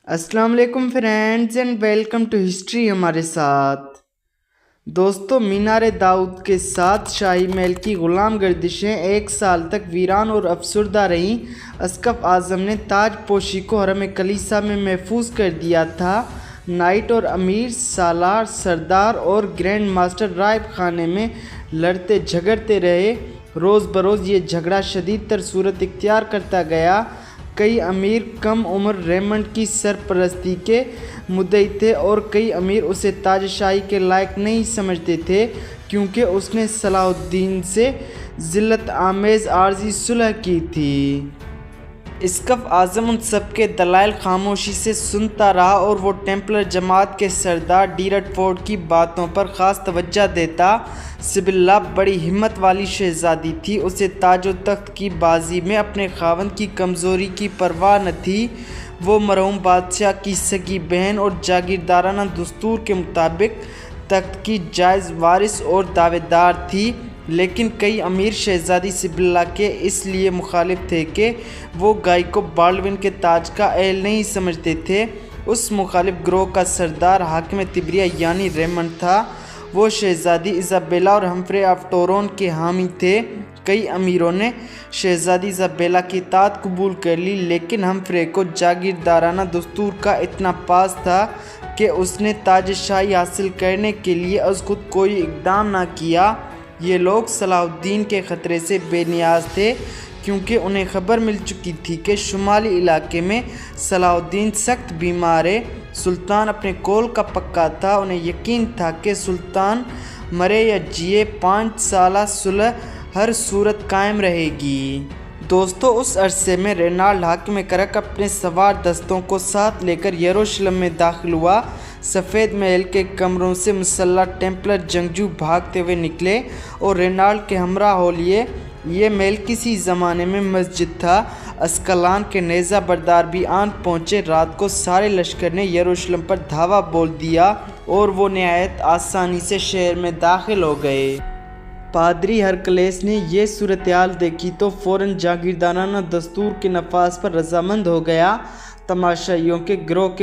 अस्सलाम वालेकुम friends and welcome to history हमारे साथ। दोस्तों, मीनार दाऊद के साथ शाही महल की ग़ुलाम गर्दिशें एक साल तक वीरान और अफसरदा रहीं। अस्कफ आज़म ने ताज पोशी को हरम कलीसा में महफूज कर दिया था। नाइट और अमीर, सालार, सरदार और ग्रैंड मास्टर रायब खाने में लड़ते झगड़ते रहे। रोज़ बरोज़ ये झगड़ा शदीद तर सूरत इख्तियार करता गया। कई अमीर कम उम्र रेमंड की सरपरस्ती के मुद्दई थे और कई अमीर उसे ताजशाही के लायक नहीं समझते थे, क्योंकि उसने सलाहुद्दीन से ज़िल्लत आमेज़ आर्जी सुलह की थी। अस्कफ आज़म उन सब के दलाइल खामोशी से सुनता रहा और वो टेम्पलर जमात के सरदार डीरटफोर्ड की बातों पर ख़ास तवज्जो देता। सिबिल्ला बड़ी हिम्मत वाली शहज़ादी थी। उसे ताजो तख्त की बाजी में अपने खावंद की कमज़ोरी की परवाह न थी। वो मरहूम बादशाह की सगी बहन और जागीरदाराना दस्तूर के मुताबिक तख्त की जायज़ वारिस और दावेदार थी, लेकिन कई अमीर शहज़ादी सिबिल्ला के इसलिए मुखालिफ थे कि वो गाय को बाल्डविन के ताज का अहल नहीं समझते थे। उस मुखालिफ ग्रोह का सरदार हाकिम तिब्रिया यानी रेमंड था। वो शहज़ादी इज़ाबेला और हम्फ्रे ऑफ टोरन के हामी थे। कई अमीरों ने शहज़ादी इज़ाबेला की इताअत कबूल कर ली, लेकिन हम्फ्रे को जागीरदाराना दस्तूर का इतना पास था कि उसने ताजशाही हासिल करने के लिए अज़ खुद कोई इक़दाम ना किया। ये लोग सलाहुद्दीन के ख़तरे से बेनियाज थे, क्योंकि उन्हें खबर मिल चुकी थी कि शुमाली इलाके में सलाहुद्दीन सख्त बीमार है। सुल्तान अपने कौल का पक्का था। उन्हें यकीन था कि सुल्तान मरे या जिए 5 साला सुलह हर सूरत कायम रहेगी। दोस्तों, उस अरसे में रेनाल्ड हाकिम करक अपने सवार दस्तों को साथ लेकर यरूशलेम में दाखिल हुआ। सफ़ेद महल के कमरों से मुसल्लह टेम्पलर जंगजू भागते हुए निकले और रेनाल्ड के हमरा हो लिए। ये महल किसी ज़माने में मस्जिद था। अस्कलान के नेज़ा बरदार भी आन पहुँचे। रात को सारे लश्कर ने यरूशलेम पर धावा बोल दिया और वो नहायत आसानी से शहर में दाखिल हो गए। पादरी हरकलेस ने यह सूरत-ए-हाल देखी तो फ़ौरन जागीरदाराना दस्तूर के नफाज पर रजामंद हो गया। तमाशाइयों के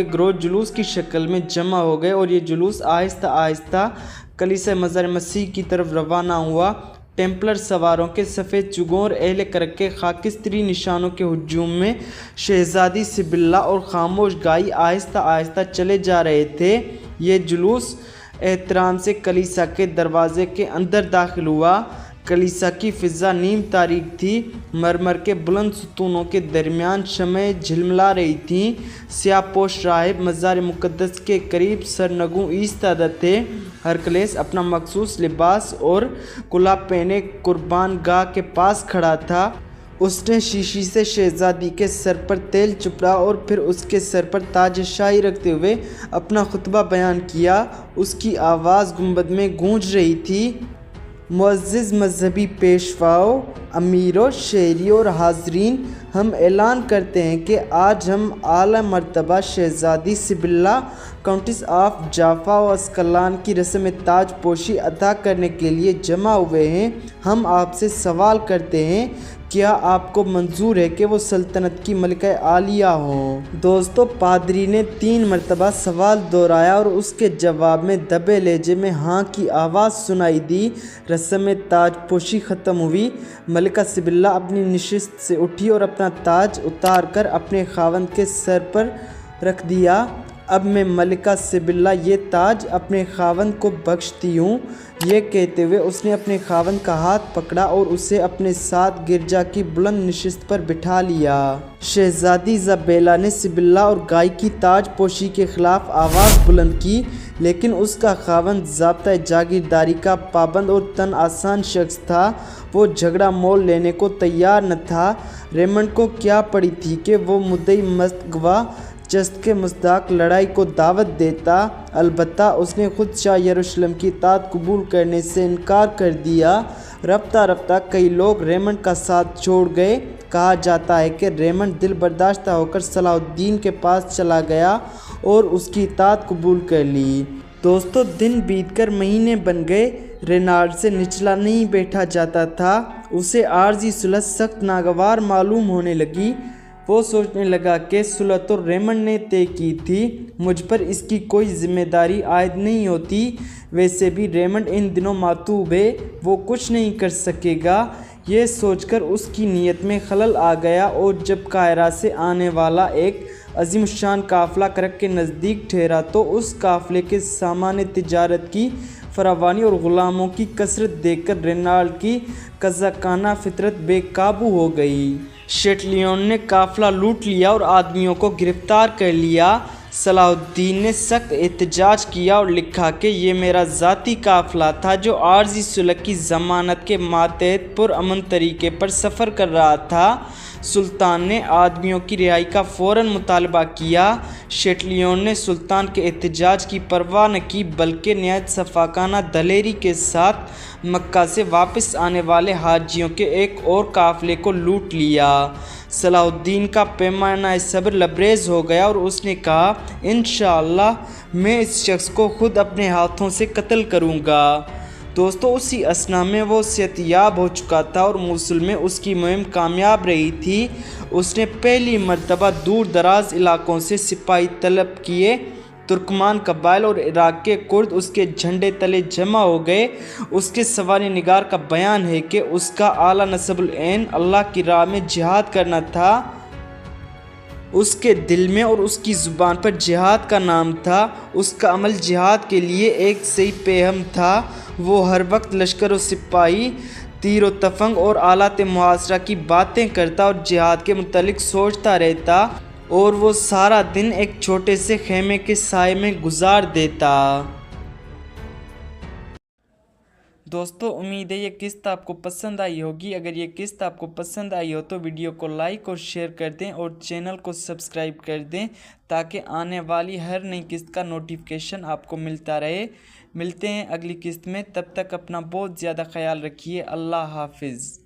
ग्रोह जुलूस की शक्ल में जमा हो गए और ये जुलूस आहिस्ता आहिस्ता कलीसा मज़ार मसीह की तरफ रवाना हुआ। टेम्पलर सवारों के सफ़ेद चुगोर अहले करक के खाकिस्तरी निशानों के हुजूम में शहज़ादी सिबिल्ला और खामोश गाई आहिस्ता आहिस्ता चले जा रहे थे। ये जुलूस एहतराम से कलीसा के दरवाज़े के अंदर दाखिल हुआ। कलीसा की फ़िज़ा नीम तारीक थी। मरमर के बुलंद सतूनों के दरमियान शमएं झिलमिला रही थीं। स्याहपोश राहिब मज़ार मुक़द्दस के करीब सरनगू ईस्तादा थे। हरकलेस अपना मखसूस लिबास और कुला पहने कुर्बान गाह के पास खड़ा था। उसने शीशी से शहज़ादी के सर पर तेल चुपड़ा और फिर उसके सर पर ताजशाही रखते हुए अपना खुतबा बयान किया। उसकी आवाज़ गुंबद में गूंज रही थी। मुअज़्ज़िज़ मजहबी पेशवाओं, अमीरों, शहरियों और हाज़रीन, हम ऐलान करते हैं कि आज हम आला मर्तबा शहज़ादी सिबिल्ला काउंटेस ऑफ जाफ़ा और अस्कलान की रस्म ताज पोशी अदा करने के लिए जमा हुए हैं। हम आपसे सवाल करते हैं, क्या आपको मंजूर है कि वो सल्तनत की मलिका आलिया हों? दोस्तों, पादरी ने 3 मरतबा सवाल दोहराया और उसके जवाब में दबे लहजे में हाँ की आवाज़ सुनाई दी। रस्म ताज पोशी ख़त्म हुई। मलिका सिबिल्ला अपनी नशिस्त से उठी और अपना ताज उतार कर अपने खावंद के सर पर रख दिया। अब मैं मलिका सिबिल्ला ये ताज अपने खावंद को बख्शती हूँ। ये कहते हुए उसने अपने खावंद का हाथ पकड़ा और उसे अपने साथ गिरजा की बुलंद नशिस्त पर बिठा लिया। शहज़ादी इज़ाबेला ने सिबिल्ला और गाय की ताज पोशी के ख़िलाफ़ आवाज़ बुलंद की, लेकिन उसका खावंद ज़ाब्ता जागीरदारी का पाबंद और तन आसान शख्स था। वो झगड़ा मोल लेने को तैयार न था। रेमंड को क्या पड़ी थी कि वो मुद्दई मस्तगवा जस्त के मुस्तहक लड़ाई को दावत देता। अलबत्ता उसने खुद शाह यरूशलेम की इताअत कबूल करने से इनकार कर दिया। रफ्ता रफ्ता कई लोग रेमंड का साथ छोड़ गए। कहा जाता है कि रेमंड दिल बर्दाश्ता होकर सलाहुद्दीन के पास चला गया और उसकी इताअत कबूल कर ली। दोस्तों, दिन बीतकर महीने बन गए। रेनाल्ड से निचला नहीं बैठा जाता था। उसे आर्जी सुलह सख्त नागवार मालूम होने लगी। وہ سوچنے لگا کہ صلح تو ریمنڈ نے طے کی تھی، مجھ پر اس کی کوئی ذمہ داری عائد نہیں ہوتی، ویسے بھی ریمنڈ ان دنوں معطوب ہے، وہ کچھ نہیں کر سکے گا۔ یہ سوچ کر اس کی نیت میں خلل آ گیا، اور جب قاہرہ سے آنے والا ایک عظیم الشان قافلہ کرک کے نزدیک ٹھہرا تو اس قافلے کے سامان تجارت کی فراوانی اور غلاموں کی کثرت دیکھ کر رینالڈ کی قزاقانہ فطرت بے قابو ہو گئی۔ شیٹلیون نے قافلہ لوٹ لیا اور آدمیوں کو گرفتار کر لیا۔ صلاح الدین نے سخت احتجاج کیا اور لکھا کہ یہ میرا ذاتی قافلہ تھا جو عارضی صلح کی ضمانت کے ماتحت پرامن طریقے پر سفر کر رہا تھا۔ سلطان نے آدمیوں کی رہائی کا فوراً مطالبہ کیا۔ شیٹلیون نے سلطان کے احتجاج کی پرواہ نہ کی، بلکہ نہایت شفاقانہ دلیری کے ساتھ مکہ سے واپس آنے والے حاجیوں کے ایک اور قافلے کو لوٹ لیا۔ صلاح الدین کا پیمانہ صبر لبریز ہو گیا اور اس نے کہا، انشاءاللہ میں اس شخص کو خود اپنے ہاتھوں سے قتل کروں گا۔ دوستو، اسی اثناء میں وہ صحت یاب ہو چکا تھا اور موصل میں اس کی مہم کامیاب رہی تھی۔ اس نے پہلی مرتبہ دور دراز علاقوں سے سپاہی طلب کیے۔ ترکمان قبائل اور عراق کے کرد اس کے جھنڈے تلے جمع ہو گئے۔ اس کے سوانح نگار کا بیان ہے کہ اس کا اعلیٰ نصب العین اللہ کی راہ میں جہاد کرنا تھا۔ اس کے دل میں اور اس کی زبان پر جہاد کا نام تھا۔ اس کا عمل جہاد کے لیے ایک صحیح پیہم تھا۔ وہ ہر وقت لشکر و سپاہی، تیر و تفنگ اور آلات محاصرہ کی باتیں کرتا اور جہاد کے متعلق سوچتا رہتا، اور وہ سارا دن ایک چھوٹے سے خیمے کے سائے میں گزار دیتا۔ دوستو، امید ہے یہ قسط آپ کو پسند آئی ہوگی۔ اگر یہ قسط آپ کو پسند آئی ہو تو ویڈیو کو لائک اور شیئر کر دیں اور چینل کو سبسکرائب کر دیں تاکہ آنے والی ہر نئی قسط کا نوٹیفیکیشن آپ کو ملتا رہے۔ ملتے ہیں اگلی قسط میں، تب تک اپنا بہت زیادہ خیال رکھیے۔ اللہ حافظ۔